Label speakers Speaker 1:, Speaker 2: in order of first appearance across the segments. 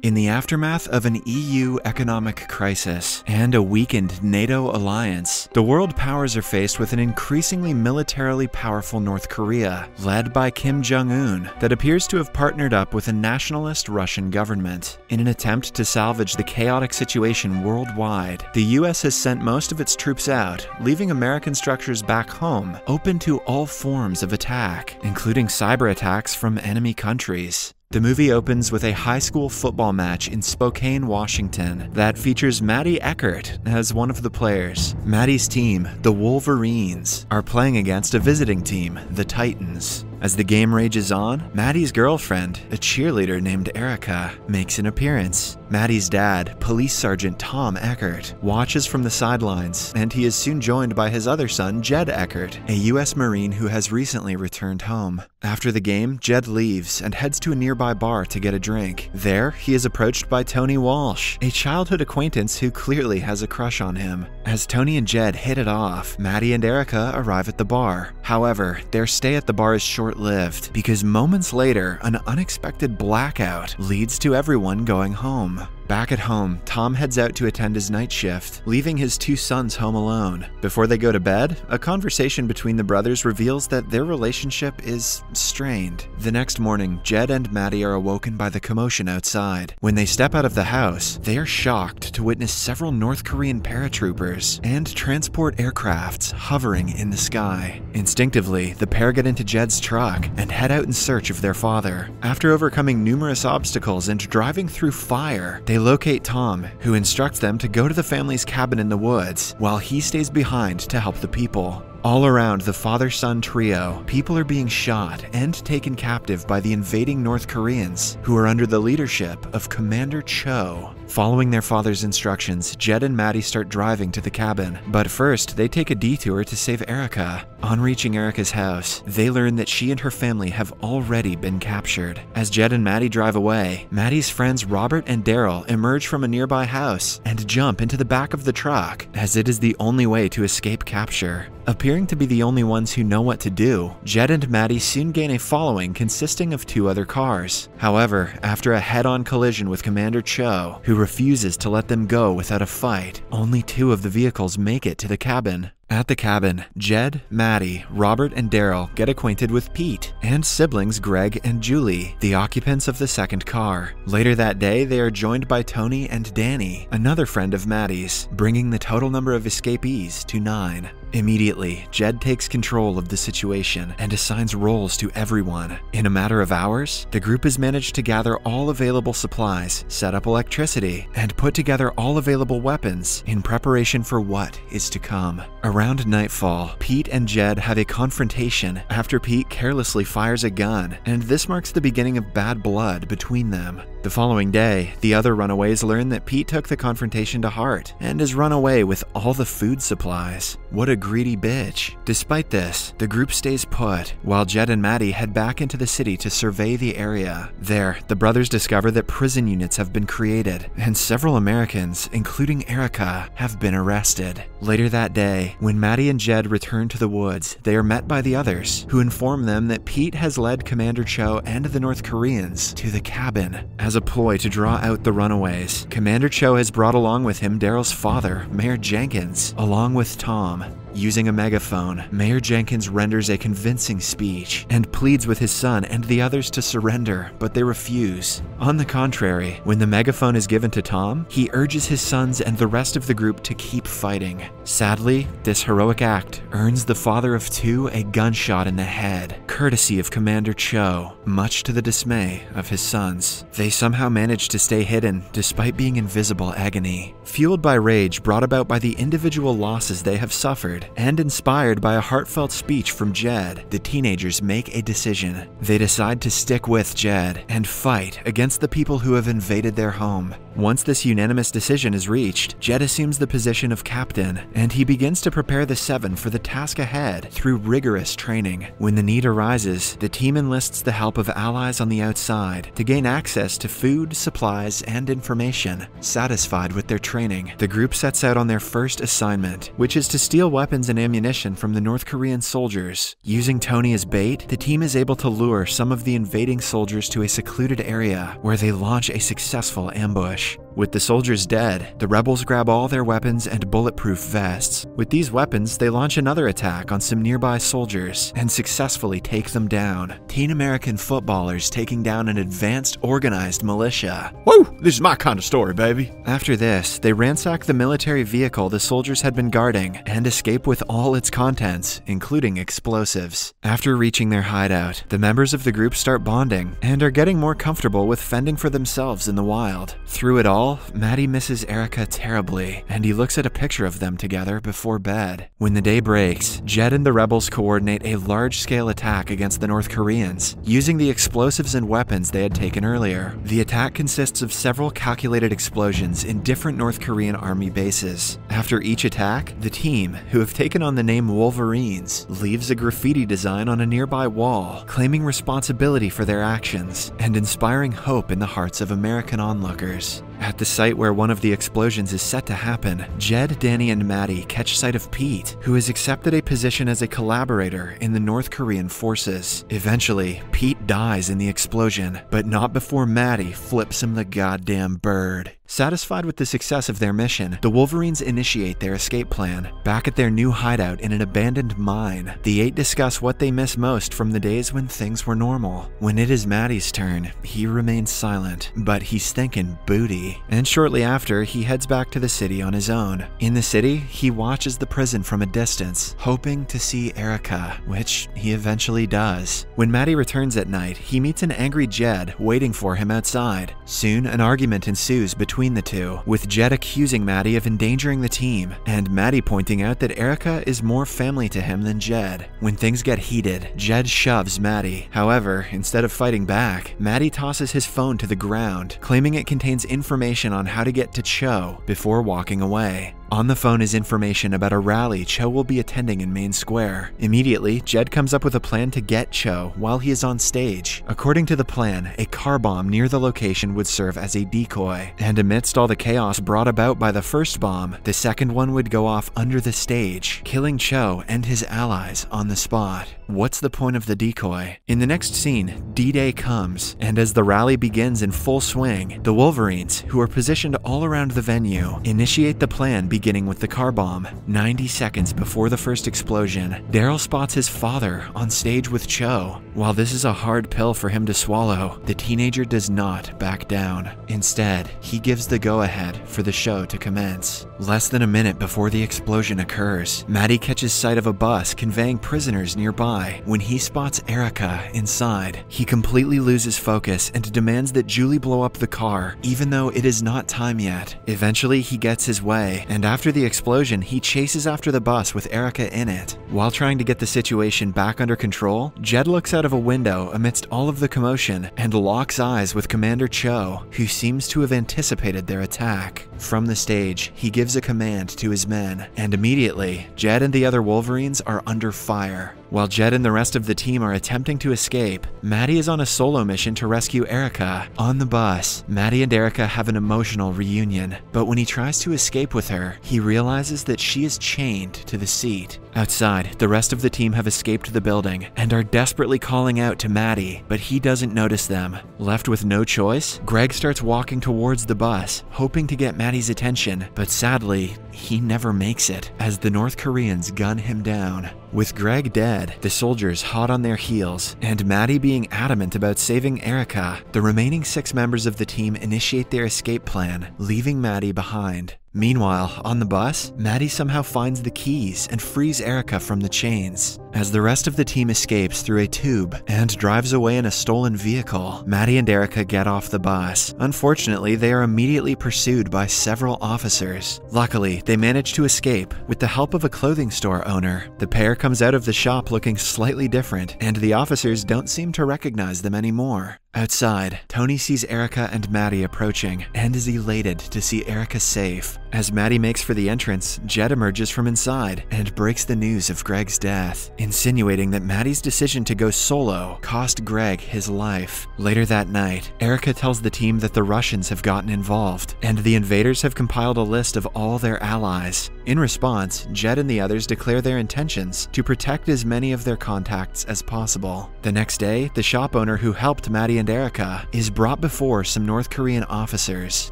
Speaker 1: In the aftermath of an EU economic crisis and a weakened NATO alliance, the world powers are faced with an increasingly militarily powerful North Korea, led by Kim Jong-un, that appears to have partnered up with a nationalist Russian government. In an attempt to salvage the chaotic situation worldwide, the US has sent most of its troops out, leaving American structures back home open to all forms of attack, including cyber attacks from enemy countries. The movie opens with a high school football match in Spokane, Washington, that features Maddie Eckert as one of the players. Maddie's team, the Wolverines, are playing against a visiting team, the Titans. As the game rages on, Maddie's girlfriend, a cheerleader named Erica, makes an appearance. Maddie's dad, Police Sergeant Tom Eckert, watches from the sidelines, and he is soon joined by his other son, Jed Eckert, a US Marine who has recently returned home. After the game, Jed leaves and heads to a nearby bar to get a drink. There, he is approached by Tony Walsh, a childhood acquaintance who clearly has a crush on him. As Tony and Jed hit it off, Maddie and Erica arrive at the bar. However, their stay at the bar is short-lived, because moments later, an unexpected blackout leads to everyone going home. Back at home, Tom heads out to attend his night shift, leaving his two sons home alone. Before they go to bed, a conversation between the brothers reveals that their relationship is strained. The next morning, Jed and Maddie are awoken by the commotion outside. When they step out of the house, they are shocked to witness several North Korean paratroopers and transport aircrafts hovering in the sky. Instinctively, the pair get into Jed's truck and head out in search of their father. After overcoming numerous obstacles and driving through fire, they locate Tom, who instructs them to go to the family's cabin in the woods, while he stays behind to help the people. All around the father-son trio, people are being shot and taken captive by the invading North Koreans, who are under the leadership of Commander Cho. Following their father's instructions, Jed and Maddie start driving to the cabin, but first they take a detour to save Erica. On reaching Erica's house, they learn that she and her family have already been captured. As Jed and Maddie drive away, Maddie's friends Robert and Daryl emerge from a nearby house and jump into the back of the truck, as it is the only way to escape capture. Appearing to be the only ones who know what to do, Jed and Maddie soon gain a following consisting of two other cars. However, after a head-on collision with Commander Cho, who refuses to let them go without a fight, only two of the vehicles make it to the cabin. At the cabin, Jed, Maddie, Robert, and Daryl get acquainted with Pete and siblings Greg and Julie, the occupants of the second car. Later that day, they are joined by Tony and Danny, another friend of Maddie's, bringing the total number of escapees to 9. Immediately, Jed takes control of the situation and assigns roles to everyone. In a matter of hours, the group has managed to gather all available supplies, set up electricity, and put together all available weapons in preparation for what is to come. Around nightfall, Pete and Jed have a confrontation after Pete carelessly fires a gun, and this marks the beginning of bad blood between them. The following day, the other runaways learn that Pete took the confrontation to heart and has run away with all the food supplies. What a greedy bitch. Despite this, the group stays put, while Jed and Maddie head back into the city to survey the area. There, the brothers discover that prison units have been created, and several Americans, including Erica, have been arrested. Later that day, when Maddie and Jed return to the woods, they are met by the others, who inform them that Pete has led Commander Cho and the North Koreans to the cabin. As a ploy to draw out the runaways, Commander Cho has brought along with him Daryl's father, Mayor Jenkins, along with Tom. Using a megaphone, Mayor Jenkins renders a convincing speech and pleads with his son and the others to surrender, but they refuse. On the contrary, when the megaphone is given to Tom, he urges his sons and the rest of the group to keep fighting. Sadly, this heroic act earns the father of two a gunshot in the head, courtesy of Commander Cho, much to the dismay of his sons. They somehow manage to stay hidden despite being in visible agony. Fueled by rage brought about by the individual losses they have suffered, and inspired by a heartfelt speech from Jed, the teenagers make a decision. They decide to stick with Jed and fight against the people who have invaded their home. Once this unanimous decision is reached, Jed assumes the position of captain and he begins to prepare the 7 for the task ahead through rigorous training. When the need arises, the team enlists the help of allies on the outside to gain access to food, supplies, and information. Satisfied with their training, the group sets out on their first assignment, which is to steal weapons and ammunition from the North Korean soldiers. Using Tony as bait, the team is able to lure some of the invading soldiers to a secluded area where they launch a successful ambush. With the soldiers dead, the rebels grab all their weapons and bulletproof vests. With these weapons, they launch another attack on some nearby soldiers and successfully take them down. Teen American footballers taking down an advanced organized militia. Woo! This is my kind of story, baby. After this, they ransack the military vehicle the soldiers had been guarding and escape with all its contents, including explosives. After reaching their hideout, the members of the group start bonding and are getting more comfortable with fending for themselves in the wild. Through it all, Maddie misses Erica terribly, and he looks at a picture of them together before bed. When the day breaks, Jed and the rebels coordinate a large-scale attack against the North Koreans, using the explosives and weapons they had taken earlier. The attack consists of several calculated explosions in different North Korean army bases. After each attack, the team, who have taken on the name Wolverines, leaves a graffiti design on a nearby wall, claiming responsibility for their actions and inspiring hope in the hearts of American onlookers. At the site where one of the explosions is set to happen, Jed, Danny, and Maddie catch sight of Pete, who has accepted a position as a collaborator in the North Korean forces. Eventually, Pete dies in the explosion, but not before Maddie flips him the goddamn bird. Satisfied with the success of their mission, the Wolverines initiate their escape plan. Back at their new hideout in an abandoned mine, the 8 discuss what they miss most from the days when things were normal. When it is Maddie's turn, he remains silent, but he's thinking booty. And shortly after, he heads back to the city on his own. In the city, he watches the prison from a distance, hoping to see Erica, which he eventually does. When Maddie returns at night, he meets an angry Jed waiting for him outside. Soon, an argument ensues between the two, with Jed accusing Maddie of endangering the team, and Maddie pointing out that Erica is more family to him than Jed. When things get heated, Jed shoves Maddie. However, instead of fighting back, Maddie tosses his phone to the ground, claiming it contains information on how to get to Cho before walking away. On the phone is information about a rally Cho will be attending in Main Square. Immediately, Jed comes up with a plan to get Cho while he is on stage. According to the plan, a car bomb near the location would serve as a decoy, and amidst all the chaos brought about by the first bomb, the second one would go off under the stage, killing Cho and his allies on the spot. What's the point of the decoy? In the next scene, D-Day comes, and as the rally begins in full swing, the Wolverines, who are positioned all around the venue, initiate the plan beginning with the car bomb. 90 seconds before the first explosion, Daryl spots his father on stage with Cho. While this is a hard pill for him to swallow, the teenager does not back down. Instead, he gives the go-ahead for the show to commence. Less than a minute before the explosion occurs, Maddie catches sight of a bus conveying prisoners nearby. When he spots Erica inside, he completely loses focus and demands that Julie blow up the car, even though it is not time yet. Eventually, he gets his way, and after the explosion, he chases after the bus with Erica in it. While trying to get the situation back under control, Jed looks out of a window amidst all of the commotion and locks eyes with Commander Cho, who seems to have anticipated their attack. From the stage, he gives a command to his men, and immediately, Jed and the other Wolverines are under fire. While Jed and the rest of the team are attempting to escape, Maddie is on a solo mission to rescue Erica. On the bus, Maddie and Erica have an emotional reunion, but when he tries to escape with her, he realizes that she is chained to the seat. Outside, the rest of the team have escaped the building and are desperately calling out to Maddie, but he doesn't notice them. Left with no choice, Greg starts walking towards the bus, hoping to get Maddie's attention, but sadly, he never makes it, as the North Koreans gun him down. With Greg dead, the soldiers hot on their heels, and Maddie being adamant about saving Erica, the remaining 6 members of the team initiate their escape plan, leaving Maddie behind. Meanwhile, on the bus, Maddie somehow finds the keys and frees Erica from the chains. As the rest of the team escapes through a tube and drives away in a stolen vehicle, Maddie and Erica get off the bus. Unfortunately, they are immediately pursued by several officers. Luckily, they manage to escape with the help of a clothing store owner. The pair comes out of the shop looking slightly different, and the officers don't seem to recognize them anymore. Outside, Tony sees Erica and Maddie approaching and is elated to see Erica safe. As Maddie makes for the entrance, Jed emerges from inside and breaks the news of Greg's death, insinuating that Maddie's decision to go solo cost Greg his life. Later that night, Erica tells the team that the Russians have gotten involved, and the invaders have compiled a list of all their allies. In response, Jed and the others declare their intentions to protect as many of their contacts as possible. The next day, the shop owner who helped Maddie and Erica is brought before some North Korean officers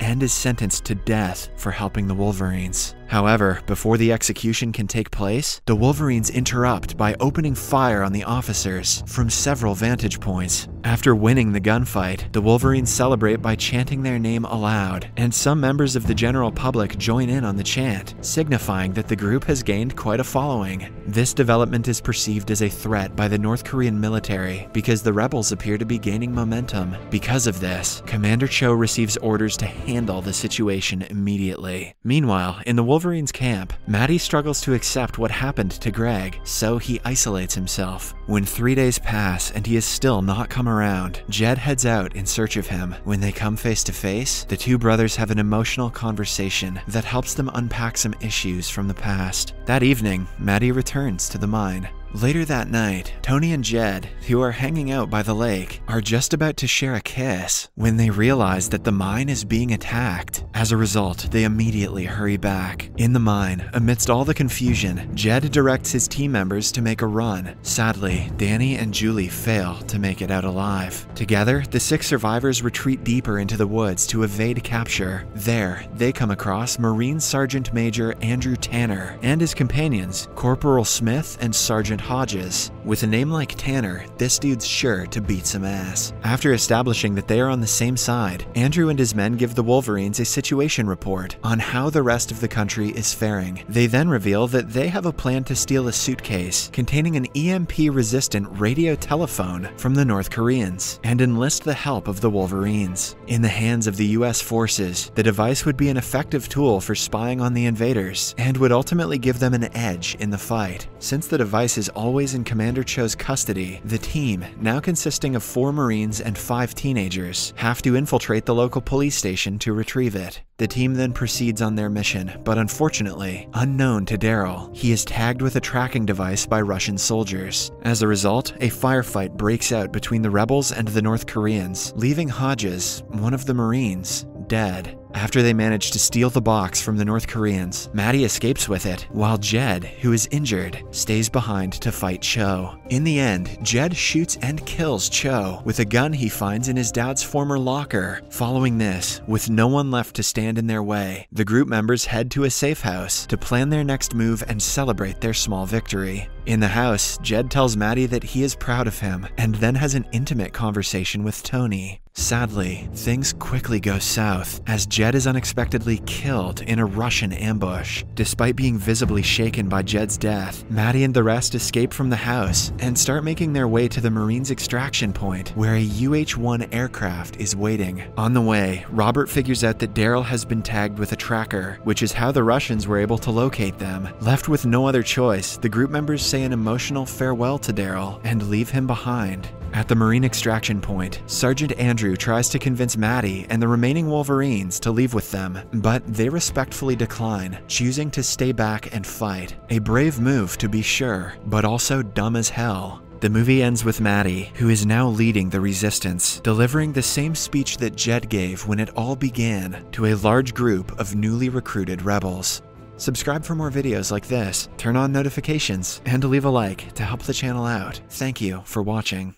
Speaker 1: and is sentenced to death for helping the Wolverines. However, before the execution can take place, the Wolverines interrupt by opening fire on the officers from several vantage points. After winning the gunfight, the Wolverines celebrate by chanting their name aloud, and some members of the general public join in on the chant, signifying that the group has gained quite a following. This development is perceived as a threat by the North Korean military because the rebels appear to be gaining momentum. Because of this, Commander Cho receives orders to handle the situation immediately. Meanwhile, in the Wolverines' camp, Maddie struggles to accept what happened to Greg, so he isolates himself. When 3 days pass and he is still not come around, Jed heads out in search of him. When they come face to face, the two brothers have an emotional conversation that helps them unpack some issues from the past. That evening, Maddie returns to the mine. Later that night, Tony and Jed, who are hanging out by the lake, are just about to share a kiss when they realize that the mine is being attacked. As a result, they immediately hurry back. In the mine, amidst all the confusion, Jed directs his team members to make a run. Sadly, Danny and Julie fail to make it out alive. Together, the 6 survivors retreat deeper into the woods to evade capture. There, they come across Marine Sergeant Major Andrew Tanner and his companions, Corporal Smith and Sergeant Hodges. With a name like Tanner, this dude's sure to beat some ass. After establishing that they are on the same side, Andrew and his men give the Wolverines a situation report on how the rest of the country is faring. They then reveal that they have a plan to steal a suitcase containing an EMP-resistant radio telephone from the North Koreans and enlist the help of the Wolverines. In the hands of the US forces, the device would be an effective tool for spying on the invaders and would ultimately give them an edge in the fight. Since the device is always in Commander Cho's custody, the team, now consisting of 4 Marines and 5 teenagers, have to infiltrate the local police station to retrieve it. The team then proceeds on their mission, but unfortunately, unknown to Daryl, he is tagged with a tracking device by Russian soldiers. As a result, a firefight breaks out between the rebels and the North Koreans, leaving Hodges, one of the Marines, dead. After they manage to steal the box from the North Koreans, Maddie escapes with it, while Jed, who is injured, stays behind to fight Cho. In the end, Jed shoots and kills Cho with a gun he finds in his dad's former locker. Following this, with no one left to stand in their way, the group members head to a safe house to plan their next move and celebrate their small victory. In the house, Jed tells Maddie that he is proud of him, and then has an intimate conversation with Tony. Sadly, things quickly go south, as Jed is unexpectedly killed in a Russian ambush. Despite being visibly shaken by Jed's death, Maddie and the rest escape from the house and start making their way to the Marines' extraction point, where a UH-1 aircraft is waiting. On the way, Robert figures out that Daryl has been tagged with a tracker, which is how the Russians were able to locate them. Left with no other choice, the group members say an emotional farewell to Daryl and leave him behind. At the Marine extraction point, Sergeant Andrew tries to convince Maddie and the remaining Wolverines to leave with them, but they respectfully decline, choosing to stay back and fight. A brave move to be sure, but also dumb as hell. The movie ends with Maddie, who is now leading the resistance, delivering the same speech that Jed gave when it all began to a large group of newly recruited rebels. Subscribe for more videos like this, turn on notifications, and leave a like to help the channel out. Thank you for watching.